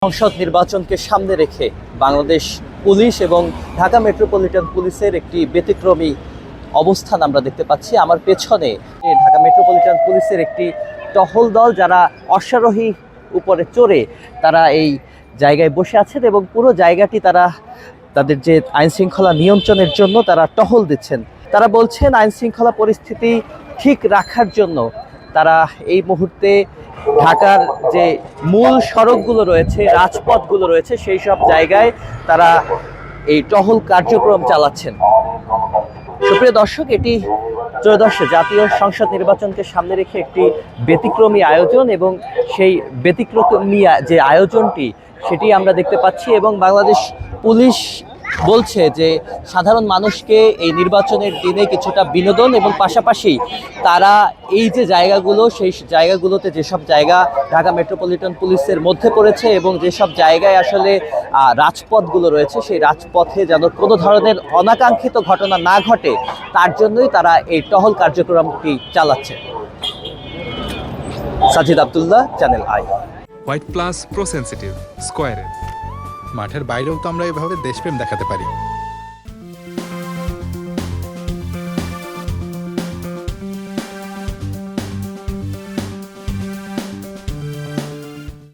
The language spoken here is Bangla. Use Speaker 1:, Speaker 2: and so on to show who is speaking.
Speaker 1: সংসদ নির্বাচনকে সামনে রেখে বাংলাদেশ পুলিশ এবং ঢাকা মেট্রোপলিটন পুলিশের একটি ব্যতিক্রমী অবস্থান আমরা দেখতে পাচ্ছি। আমার পেছনে ঢাকা মেট্রোপলিটন পুলিশের একটি টহল দল, যারা অশ্বারোহী উপরে চড়ে তারা এই জায়গায় বসে আছেন এবং পুরো জায়গাটি তারা তাদের যে আইন শৃঙ্খলা নিয়ন্ত্রণের জন্য তারা টহল দিচ্ছেন। তারা বলছেন আইন শৃঙ্খলা পরিস্থিতি ঠিক রাখার জন্য তারা এই মুহূর্তে ঢাকার যে মূল সড়কগুলো রয়েছে, রাজপথগুলো রয়েছে, সেই সব জায়গায় তারা এই টহল কার্যক্রম চালাচ্ছেন। সুপ্রিয় দর্শক, এটি ত্রয়োদশ জাতীয় সংসদ নির্বাচনকে সামনে রেখে একটি ব্যতিক্রমী আয়োজন এবং সেই ব্যতিক্রমী যে আয়োজনটি সেটি আমরা দেখতে পাচ্ছি এবং বাংলাদেশ পুলিশ বলছে যে সাধারণ মানুষকে এই নির্বাচনের দিনে কিছুটা বিনোদন এবং পাশাপাশি তারা এই যে জায়গাগুলো, সেই জায়গাগুলোতে যেসব জায়গা ঢাকা মেট্রোপলিটন পুলিশের মধ্যে পড়েছে এবং যেসব জায়গায় আসলে রাজপথগুলো রয়েছে, সেই রাজপথে যেন কোনো ধরনের অনাকাঙ্ক্ষিত ঘটনা না ঘটে তার জন্যই তারা এই টহল কার্যক্রমটি চালাচ্ছে। Sajid Abdullah, Channel I.
Speaker 2: White plus pro sensitive স্কয়ারে
Speaker 3: মাঠের বাইরেও তো আমরা এভাবে দেশপ্রেম দেখাতে পারি।